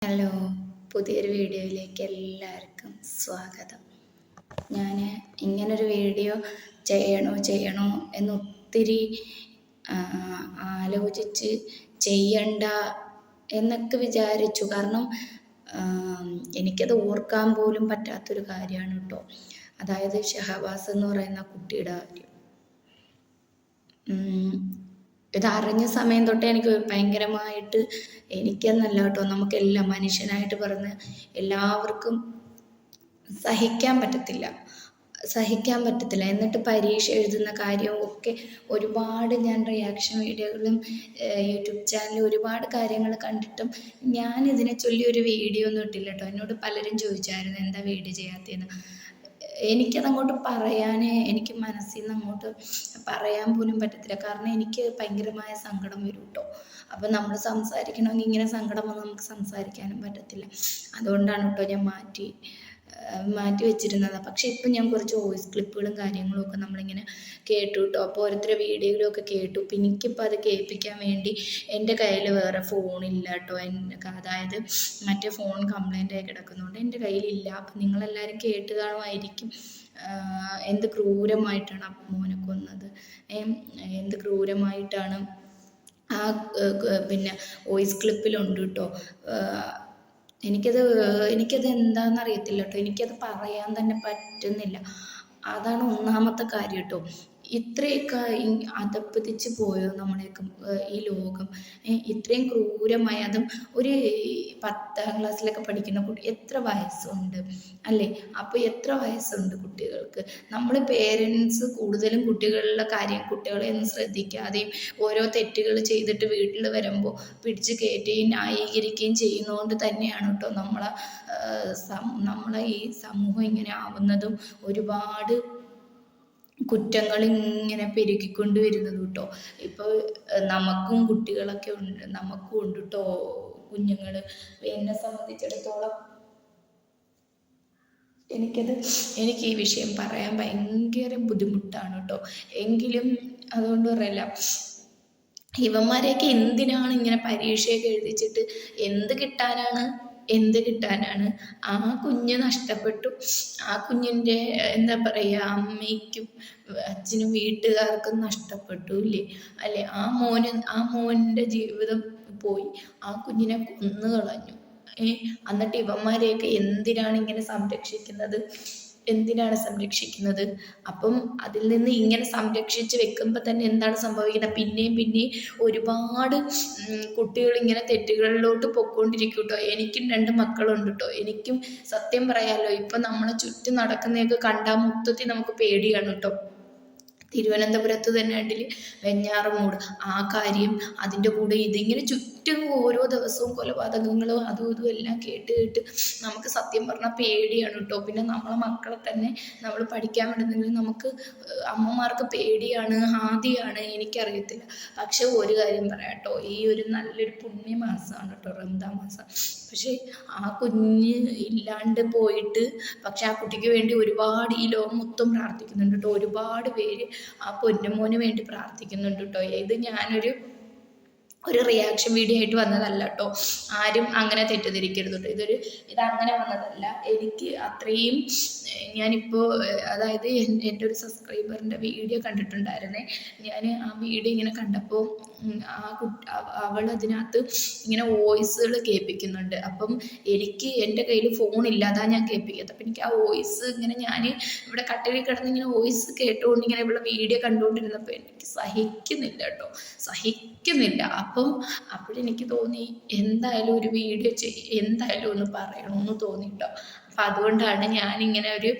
Hello, പുതിയൊരു വീഡിയോയിലേക്ക് എല്ലാവർക്കും സ്വാഗതം. ഞാൻ ഇങ്ങനൊരു വീഡിയോ ചെയ്യണോ എന്നൊത്തിരി ആലോചിച്ച് ചെയ്യണ്ട എന്നൊക്കെ വിചാരിച്ചു. കാരണം എനിക്കത് ഓർക്കാൻ പോലും പറ്റാത്തൊരു കാര്യമാണ് കേട്ടോ. അതായത് ഷഹബാസ് എന്ന് പറയുന്ന കുട്ടിയുടെ കാര്യം. ഇതറിഞ്ഞ സമയം തൊട്ടേ എനിക്ക് ഭയങ്കരമായിട്ട്, എനിക്കെന്നല്ല കേട്ടോ, നമുക്കെല്ലാം മനുഷ്യനായിട്ട് പറഞ്ഞ് എല്ലാവർക്കും സഹിക്കാൻ പറ്റത്തില്ല. എന്നിട്ട് പരീക്ഷ എഴുതുന്ന കാര്യവും ഒക്കെ ഒരുപാട് ഞാൻ റിയാക്ഷൻ വീഡിയോകളും യൂട്യൂബ് ചാനലിൽ ഒരുപാട് കാര്യങ്ങൾ കണ്ടിട്ടും ഞാൻ ഇതിനെ ചൊല്ലി ഒരു വീഡിയോ ഒന്നും ഇട്ടില്ല കേട്ടോ. എന്നോട് പലരും ചോദിച്ചായിരുന്നു എന്താ വീഡിയോ ചെയ്യാത്തതെന്ന്. എനിക്കതങ്ങോട്ട് എനിക്ക് മനസ്സിൽ നിന്ന് അങ്ങോട്ട് പറയാൻ പോലും പറ്റത്തില്ല. കാരണം എനിക്ക് ഭയങ്കരമായ സങ്കടം വരും കേട്ടോ. അപ്പം നമ്മൾ സംസാരിക്കണമെങ്കിൽ ഇങ്ങനെ സങ്കടം വന്ന് നമുക്ക് സംസാരിക്കാനും പറ്റത്തില്ല. അതുകൊണ്ടാണ് കേട്ടോ ഞാൻ മാറ്റി വെച്ചിരുന്നത്. പക്ഷെ ഇപ്പം ഞാൻ കുറച്ച് വോയിസ് ക്ലിപ്പുകളും കാര്യങ്ങളും ഒക്കെ നമ്മളിങ്ങനെ കേട്ടു കേട്ടോ. അപ്പോൾ ഓരോരുത്തരുടെ വീഡിയോയിലും ഒക്കെ കേട്ടു. പിന്നെ എനിക്കിപ്പോൾ അത് കേൾപ്പിക്കാൻ വേണ്ടി എൻ്റെ കയ്യിൽ വേറെ ഫോണില്ല കേട്ടോ. അതായത് മറ്റേ ഫോൺ കംപ്ലൈൻ്റ് ആയി കിടക്കുന്നതുകൊണ്ട് എൻ്റെ കയ്യിലില്ല. അപ്പം നിങ്ങളെല്ലാവരും കേട്ട് കാണുമായിരിക്കും. എന്ത് ക്രൂരമായിട്ടാണ് ആ മോനെ കൊന്നത്, എന്ത് ക്രൂരമായിട്ടാണ് പിന്നെ വോയിസ് ക്ലിപ്പിലുണ്ട് കേട്ടോ. എനിക്കത് എന്താണെന്ന് അറിയത്തില്ല കേട്ടോ. എനിക്കത് പറയാൻ തന്നെ പറ്റുന്നില്ല. അതാണ് ഒന്നാമത്തെ കാര്യം കേട്ടോ. ഇത്രയൊക്കെ അധപ്പതിച്ച് പോയോ നമ്മളെയൊക്കെ ഈ ലോകം. ഇത്രയും ക്രൂരമായി, അതും ഒരു 10ാം ക്ലാസ്സിലൊക്കെ പഠിക്കുന്ന കുട്ടി, എത്ര വയസ്സുണ്ട് അല്ലേ? അപ്പോൾ എത്ര വയസ്സുണ്ട് കുട്ടികൾക്ക്? നമ്മൾ പേരൻസ് കൂടുതലും കുട്ടികളെ ഒന്നും ശ്രദ്ധിക്കാതെയും ഓരോ തെറ്റുകൾ ചെയ്തിട്ട് വീട്ടിൽ വരുമ്പോൾ പിടിച്ച് കയറ്റുകയും ന്യായീകരിക്കുകയും ചെയ്യുന്നതുകൊണ്ട് തന്നെയാണ് കേട്ടോ നമ്മളെ ഈ സമൂഹം ഇങ്ങനെ ആവുന്നതും ഒരുപാട് കുറ്റങ്ങൾ ഇങ്ങനെ പെരുകിക്കൊണ്ട് വരുന്നത് കേട്ടോ. ഇപ്പോൾ നമുക്കും കുട്ടികളൊക്കെ ഉണ്ട്, നമുക്കും ഉണ്ട് കേട്ടോ കുഞ്ഞുങ്ങൾ. എന്നെ സംബന്ധിച്ചിടത്തോളം എനിക്ക് ഈ വിഷയം പറയാൻ ഭയങ്കര ബുദ്ധിമുട്ടാണ് കേട്ടോ. എങ്കിലും അതുകൊണ്ട് പറയല്ല, ഇവന്മാരെയൊക്കെ എന്തിനാണ് ഇങ്ങനെ പരീക്ഷയൊക്കെ എഴുതിച്ചിട്ട് എന്ത് കിട്ടാനാണ്? ആ കുഞ്ഞ് നഷ്ടപ്പെട്ടു. ആ കുഞ്ഞിൻ്റെ എന്താ പറയുക, അമ്മയ്ക്കും അച്ഛനും വീട്ടുകാർക്കും നഷ്ടപ്പെട്ടു അല്ലേ? ആ മോൻ്റെ ജീവിതം പോയി. ആ കുഞ്ഞിനെ കൊന്നു കളഞ്ഞു. എന്നിട്ട് ഇവന്മാരെയൊക്കെ എന്തിനാണ് സംരക്ഷിക്കുന്നത്? അപ്പം അതിൽ നിന്ന് ഇങ്ങനെ സംരക്ഷിച്ച് വെക്കുമ്പോൾ തന്നെ എന്താണ് സംഭവിക്കുന്നത്? പിന്നെയും ഒരുപാട് കുട്ടികൾ ഇങ്ങനെ തെറ്റുകളിലോട്ട് പൊയ്ക്കൊണ്ടിരിക്കും കേട്ടോ. എനിക്കും 2 മക്കളുണ്ട് കേട്ടോ. എനിക്കും സത്യം പറയാമല്ലോ, ഇപ്പം നമ്മളെ ചുറ്റും നടക്കുന്നതൊക്കെ കണ്ടാൽ മൊത്തത്തിൽ നമുക്ക് പേടിയാണ് കേട്ടോ. തിരുവനന്തപുരത്ത് തന്നെ ഉണ്ടിൽ വെഞ്ഞാറമൂട് ആ കാര്യം, അതിൻ്റെ കൂടെ ഇതിങ്ങനെ ചുറ്റും ഓരോ ദിവസവും കൊലപാതകങ്ങളും അതും ഇതും എല്ലാം കേട്ട് നമുക്ക് സത്യം പറഞ്ഞാൽ പേടിയാണ് കേട്ടോ. പിന്നെ നമ്മളെ മക്കളെ തന്നെ നമ്മൾ പഠിക്കാൻ വിടുന്നെങ്കിൽ നമുക്ക് അമ്മമാർക്ക് പേടിയാണ്, ആദിയാണ്, എനിക്കറിയത്തില്ല. പക്ഷെ ഒരു കാര്യം പറയാം കേട്ടോ, ഈ ഒരു നല്ലൊരു പുണ്യമാസമാണ് കേട്ടോ റംദാൻ മാസം. പക്ഷേ ആ കുഞ്ഞ് ഇല്ലാണ്ട് പോയിട്ട്, പക്ഷെ ആ കുട്ടിക്ക് വേണ്ടി ഒരുപാട് ഈ ലോകം മൊത്തം പ്രാർത്ഥിക്കുന്നുണ്ട് കേട്ടോ. ഒരുപാട് പേര് ആ പൊന്നുമോന് വേണ്ടി പ്രാർത്ഥിക്കുന്നുണ്ട് കേട്ടോ. ഇത് ഞാനൊരു റിയാക്ഷൻ വീഡിയോ ആയിട്ട് വന്നതല്ല കേട്ടോ. ആരും അങ്ങനെ തെറ്റിദ്ധരിക്കരുത് കേട്ടോ. ഇതങ്ങനെ വന്നതല്ല. എനിക്ക് അത്രയും ഞാനിപ്പോൾ, അതായത് എൻ്റെ ഒരു സബ്സ്ക്രൈബറിൻ്റെ വീഡിയോ കണ്ടിട്ടുണ്ടായിരുന്നേ. ഞാൻ ആ വീഡിയോ ഇങ്ങനെ കണ്ടപ്പോൾ അവൾ അതിനകത്ത് ഇങ്ങനെ വോയിസുകൾ കേൾപ്പിക്കുന്നുണ്ട്. അപ്പം എൻ്റെ കയ്യിൽ ഫോണില്ല, അതാ ഞാൻ കേൾപ്പിക്കുന്നത്. അപ്പം എനിക്ക് ആ വോയിസ് ഇങ്ങനെ ഞാൻ ഇവിടെ കട്ടിലിൽ കിടന്ന് ഇങ്ങനെ വോയിസ് കേട്ടുകൊണ്ട് ഇങ്ങനെ ഇവിടെ വീഡിയോ കണ്ടുകൊണ്ടിരുന്നപ്പോൾ എനിക്ക് സഹിക്കുന്നില്ല കേട്ടോ, സഹിക്കുന്നില്ല. അപ്പോഴെനിക്ക് തോന്നി എന്തായാലും ഒരു വീഡിയോ എന്തായാലും ഒന്ന് പറയണമെന്ന് തോന്നിട്ടോ. അപ്പം അതുകൊണ്ടാണ് ഞാനിങ്ങനെ ഒരു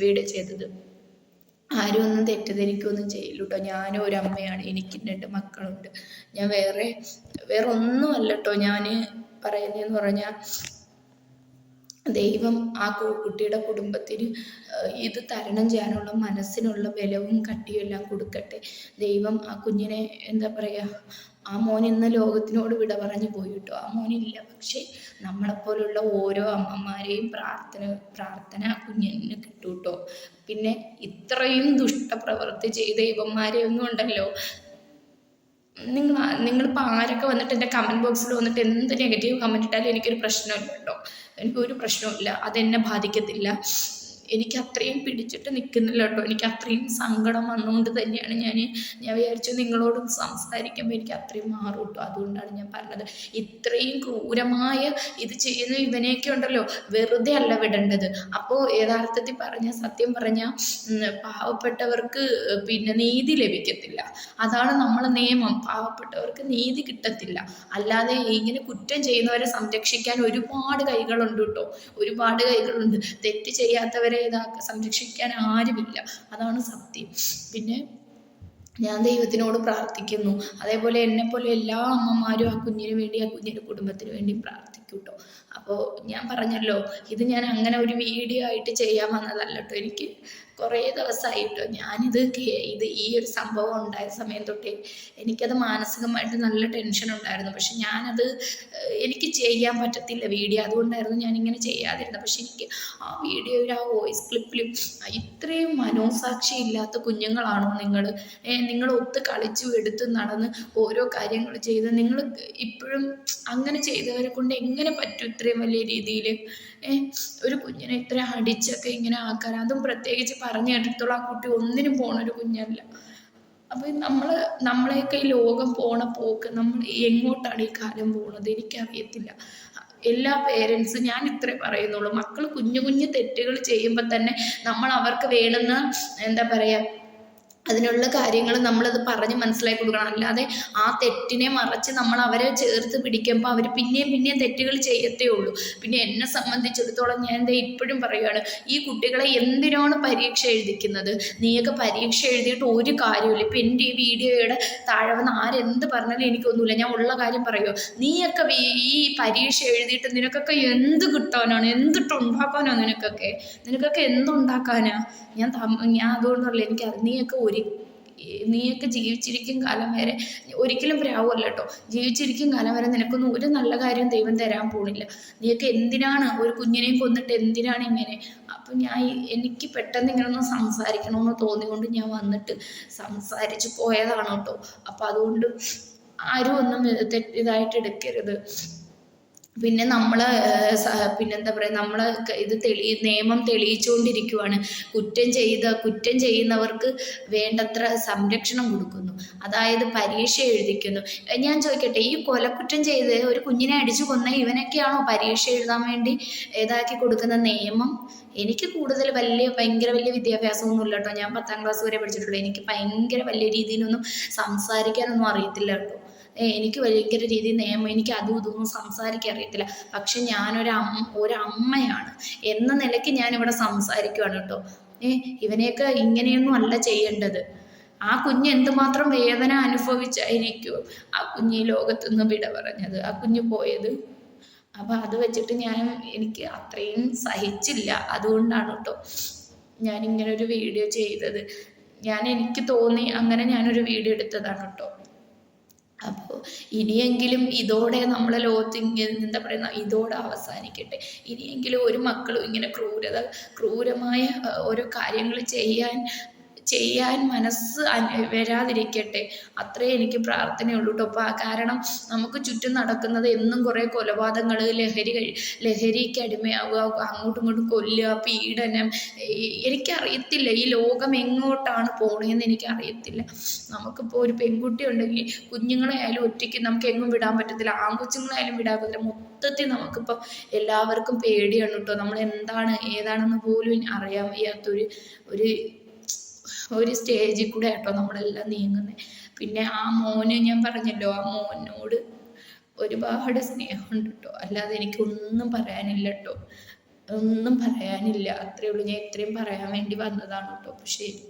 വീഡിയോ ചെയ്തത്. ആരും ഒന്നും തെറ്റിദ്ധരിക്കുകയൊന്നും ചെയ്യില്ല കേട്ടോ. ഞാനും ഒരു അമ്മയാണ്, എനിക്ക് 2 മക്കളുണ്ട്. ഞാൻ വേറെ ഒന്നുമല്ല കേട്ടോ ഞാൻ പറയുന്നതെന്ന് പറഞ്ഞാൽ, ദൈവം ആ കുട്ടിയുടെ കുടുംബത്തിന് ഇത് തരണം ചെയ്യാനുള്ള മനസ്സിനുള്ള ബലവും കട്ടിയും എല്ലാം കൊടുക്കട്ടെ. ദൈവം ആ കുഞ്ഞിനെ എന്താ പറയുക, ആ മോൻ ഇന്ന് ലോകത്തിനോട് വിട പറഞ്ഞു പോയി കേട്ടോ. ആ മോനില്ല. പക്ഷേ നമ്മളെപ്പോലുള്ള ഓരോ അമ്മമാരെയും പ്രാർത്ഥന ആ കുഞ്ഞിന് കിട്ടും കേട്ടോ. പിന്നെ ഇത്രയും ദുഷ്ടപ്രവൃത്തി ചെയ്ത ഇവന്മാരെ ഒന്നും ഉണ്ടല്ലോ, നിങ്ങളിപ്പോൾ ആരൊക്കെ വന്നിട്ട് എൻ്റെ കമൻറ്റ് ബോക്സിൽ വന്നിട്ട് എന്ത് നെഗറ്റീവ് കമൻറ്റ് ഇട്ടാലും എനിക്കൊരു പ്രശ്നമില്ല കേട്ടോ. എനിക്കൊരു പ്രശ്നവുമില്ല, അതെന്നെ ബാധിക്കത്തില്ല. എനിക്ക് അത്രയും പിടിച്ചിട്ട് നിൽക്കുന്നില്ല കേട്ടോ. എനിക്ക് അത്രയും സങ്കടം വന്നുകൊണ്ട് തന്നെയാണ് ഞാൻ വിചാരിച്ചു നിങ്ങളോട് സംസാരിക്കുമ്പോൾ എനിക്ക് അത്രയും മാറും കേട്ടോ. അതുകൊണ്ടാണ് ഞാൻ പറഞ്ഞത്. ഇത്രയും ക്രൂരമായ ഇത് ചെയ്യുന്ന ഇവനെയൊക്കെ ഉണ്ടല്ലോ, വെറുതെ അല്ല വിടേണ്ടത്. അപ്പോൾ യഥാർത്ഥത്തിൽ സത്യം പറഞ്ഞാൽ പാവപ്പെട്ടവർക്ക് പിന്നെ നീതി ലഭിക്കത്തില്ല. അതാണ് നമ്മളെ നിയമം. പാവപ്പെട്ടവർക്ക് നീതി കിട്ടത്തില്ല. അല്ലാതെ ഇങ്ങനെ കുറ്റം ചെയ്യുന്നവരെ സംരക്ഷിക്കാൻ ഒരുപാട് കൈകളുണ്ട് കേട്ടോ, ഒരുപാട് കൈകളുണ്ട്. തെറ്റ് ചെയ്യാത്തവരെ സംരക്ഷിക്കാൻ ആരുമില്ല. അതാണ് സത്യം. പിന്നെ ഞാൻ ദൈവത്തിനോട് പ്രാർത്ഥിക്കുന്നു. അതേപോലെ എന്നെപ്പോലെ എല്ലാ അമ്മമാരും ആ കുഞ്ഞിന് വേണ്ടി, ആ കുഞ്ഞിൻ്റെ കുടുംബത്തിന് വേണ്ടി പ്രാർത്ഥിക്കും കേട്ടോ. അപ്പോൾ ഞാൻ പറഞ്ഞല്ലോ, ഇത് ഞാൻ അങ്ങനെ ഒരു വീഡിയോ ആയിട്ട് ചെയ്യാൻ വന്നതല്ല കേട്ടോ. എനിക്ക് കുറേ ദിവസമായിട്ടോ ഞാനിത് ഈ ഒരു സംഭവം ഉണ്ടായ സമയം തൊട്ടേ എനിക്കത് മാനസികമായിട്ട് നല്ല ടെൻഷൻ ഉണ്ടായിരുന്നു. പക്ഷെ ഞാനത് എനിക്ക് ചെയ്യാൻ പറ്റത്തില്ല വീഡിയോ, അതുകൊണ്ടായിരുന്നു ഞാനിങ്ങനെ ചെയ്യാതിരുന്നത്. പക്ഷെ എനിക്ക് ആ വീഡിയോയിൽ ആ വോയിസ് ക്ലിപ്പിലും ഇത്രയും മനോസാക്ഷി ഇല്ലാത്ത കുഞ്ഞുങ്ങളാണോ നിങ്ങൾ ഒത്ത് കളിച്ചു എടുത്ത് നടന്ന് ഓരോ കാര്യങ്ങൾ ചെയ്ത് നിങ്ങൾ ഇപ്പോഴും അങ്ങനെ ചെയ്തവരെ കൊണ്ട് എങ്ങനെ പറ്റും ഇത്രയും വലിയ രീതിയിൽ ഒരു കുഞ്ഞിനെ ഇത്ര അടിച്ചൊക്കെ ഇങ്ങനെ ആക്കാൻ? അതും പ്രത്യേകിച്ച് പറഞ്ഞു കേട്ടിടത്തോളം ആ കുട്ടി ഒന്നിനും പോണൊരു കുഞ്ഞല്ല. അപ്പം നമ്മളെയൊക്കെ ഈ ലോകം പോണ പോക്ക്, നമ്മൾ എങ്ങോട്ടാണ് ഈ കാലം പോണത് എനിക്കറിയത്തില്ല. എല്ലാ പേരൻസും ഞാൻ ഇത്രേ പറയുന്നുള്ളൂ, മക്കൾ കുഞ്ഞു കുഞ്ഞു തെറ്റുകൾ ചെയ്യുമ്പോൾ തന്നെ നമ്മൾ അവർക്ക് വേണ്ടുന്ന എന്താ പറയുക അതിനുള്ള കാര്യങ്ങൾ നമ്മളത് പറഞ്ഞ് മനസ്സിലാക്കി കൊടുക്കണം. അല്ലാതെ ആ തെറ്റിനെ മറച്ച് നമ്മൾ അവരെ ചേർത്ത് പിടിക്കുമ്പോൾ അവർ പിന്നെയും തെറ്റുകൾ ചെയ്യത്തേ ഉള്ളൂ. പിന്നെ എന്നെ സംബന്ധിച്ചിടത്തോളം ഞാൻ ഇപ്പോഴും പറയുകയാണ്, ഈ കുട്ടികളെ എന്തിനാണ് പരീക്ഷ എഴുതിക്കുന്നത്? നീയൊക്കെ പരീക്ഷ എഴുതിയിട്ട് ഒരു കാര്യമില്ല. ഇപ്പം എൻ്റെ ഈ വീഡിയോയുടെ താഴെ വന്ന് ആരെന്ത് പറഞ്ഞാലും എനിക്കൊന്നുമില്ല, ഞാൻ ഉള്ള കാര്യം പറയുമോ. നീയൊക്കെ ഈ പരീക്ഷ എഴുതിയിട്ട് നിനക്കൊക്കെ എന്ത് കിട്ടാനാണ്? എന്തിട്ടുണ്ടാക്കാനാണ്? നിനക്കൊക്കെ എന്തുണ്ടാക്കാനാ? ഞാൻ അതുകൊണ്ടല്ല നീയൊക്കെ ജീവിച്ചിരിക്കും കാലം വരെ ഒരിക്കലും പ്രാവുമല്ല കേട്ടോ. ജീവിച്ചിരിക്കും കാലം വരെ നിനക്കൊന്നും ഒരു നല്ല കാര്യം ദൈവം തരാൻ പോണില്ല. നീയൊക്കെ എന്തിനാണ് ഒരു കുഞ്ഞിനെയും കൊന്നിട്ട് എന്തിനാണ് ഇങ്ങനെ? അപ്പം എനിക്ക് പെട്ടെന്ന് ഇങ്ങനൊന്നും സംസാരിക്കണമെന്ന് തോന്നിക്കൊണ്ട് ഞാൻ വന്നിട്ട് സംസാരിച്ച് പോയതാണ് കേട്ടോ. അപ്പം അതുകൊണ്ട് ആരും ഒന്നും ഇതായിട്ട് എടുക്കരുത്. പിന്നെ പിന്നെന്താ പറയുക, നമ്മൾ ഇത് നിയമം തെളിയിച്ചുകൊണ്ടിരിക്കുവാണ്. കുറ്റം ചെയ്യുന്നവർക്ക് വേണ്ടത്ര സംരക്ഷണം കൊടുക്കുന്നു, അതായത് പരീക്ഷ എഴുതിക്കുന്നു. ഞാൻ ചോദിക്കട്ടെ, ഈ കൊലക്കുറ്റം ചെയ്ത് ഒരു കുഞ്ഞിനെ അടിച്ചു കൊന്ന ഇവനൊക്കെയാണോ പരീക്ഷ എഴുതാൻ വേണ്ടി ഇതാക്കി കൊടുക്കുന്ന നിയമം? എനിക്ക് കൂടുതൽ ഭയങ്കര വലിയ വിദ്യാഭ്യാസമൊന്നുമില്ല കേട്ടോ. ഞാൻ 10ാം ക്ലാസ് വരെ പഠിച്ചിട്ടുള്ളൂ. എനിക്ക് ഭയങ്കര വലിയ രീതിയിലൊന്നും സംസാരിക്കാനൊന്നും അറിയത്തില്ല കേട്ടോ. എനിക്ക് ഭയങ്കര രീതിയിൽ നിയമം, എനിക്ക് അതും ഇതൊന്നും സംസാരിക്കാൻ അറിയത്തില്ല. പക്ഷെ ഒരമ്മയാണ് എന്ന നിലയ്ക്ക് ഞാനിവിടെ സംസാരിക്കുവാണ് കേട്ടോ. ഇവനെയൊക്കെ ഇങ്ങനെയൊന്നും അല്ല ചെയ്യേണ്ടത്. ആ കുഞ്ഞ് എന്തുമാത്രം വേദന അനുഭവിച്ചായിരിക്കും ആ കുഞ്ഞ് ഈ ലോകത്തുനിന്ന് വിട പറഞ്ഞത്, ആ കുഞ്ഞ് പോയത്. അപ്പം അത് വെച്ചിട്ട് എനിക്ക് അത്രയും സഹിച്ചില്ല. അതുകൊണ്ടാണ് കേട്ടോ ഞാനിങ്ങനൊരു വീഡിയോ ചെയ്തത്. എനിക്ക് തോന്നി അങ്ങനെ ഞാനൊരു വീഡിയോ എടുത്തതാണ് കേട്ടോ. അപ്പോൾ ഇനിയെങ്കിലും ഇതോടെ നമ്മളെ ലോകത്ത് എന്താ പറയുക, ഇതോടെ അവസാനിക്കട്ടെ. ഇനിയെങ്കിലും ഒരു മക്കളും ഇങ്ങനെ ക്രൂരമായ ഓരോ കാര്യങ്ങൾ ചെയ്യാൻ മനസ്സ് വരാതിരിക്കട്ടെ. അത്രേ എനിക്ക് പ്രാർത്ഥനയുള്ളൂ കേട്ടോ. കാരണം നമുക്ക് ചുറ്റും നടക്കുന്നത് എന്നും കുറേ കൊലപാതകങ്ങൾ, ലഹരിക്ക് അടിമയാവുക, അങ്ങോട്ടും ഇങ്ങോട്ടും കൊല്ലുക, പീഡനം. എനിക്കറിയത്തില്ല ഈ ലോകം എങ്ങോട്ടാണ് പോണതെന്ന് എനിക്കറിയത്തില്ല. നമുക്കിപ്പോൾ ഒരു പെൺകുട്ടി ഉണ്ടെങ്കിൽ കുഞ്ഞുങ്ങളെയായാലും ഒറ്റയ്ക്ക് നമുക്ക് എങ്ങും വിടാൻ പറ്റത്തില്ല, ആൺകൊച്ചുങ്ങളായാലും വിടാൻ പറ്റില്ല. മൊത്തത്തിൽ നമുക്കിപ്പോൾ എല്ലാവർക്കും പേടിയാണ് കേട്ടോ. നമ്മൾ ഏതാണെന്ന് പോലും അറിയാൻ വയ്യാത്തൊരു സ്റ്റേജിൽ കൂടെ കേട്ടോ നമ്മളെല്ലാം നീങ്ങുന്നത്. പിന്നെ ആ മോന് ഞാൻ പറഞ്ഞല്ലോ, ആ മോനോട് ഒരുപാട് സ്നേഹമുണ്ട് കേട്ടോ. അല്ലാതെ എനിക്കൊന്നും പറയാനില്ല കേട്ടോ, ഒന്നും പറയാനില്ല. അത്രയേ ഉള്ളൂ. ഞാൻ ഇത്രയും പറയാൻ വേണ്ടി വന്നതാണ് കേട്ടോ. ശരി.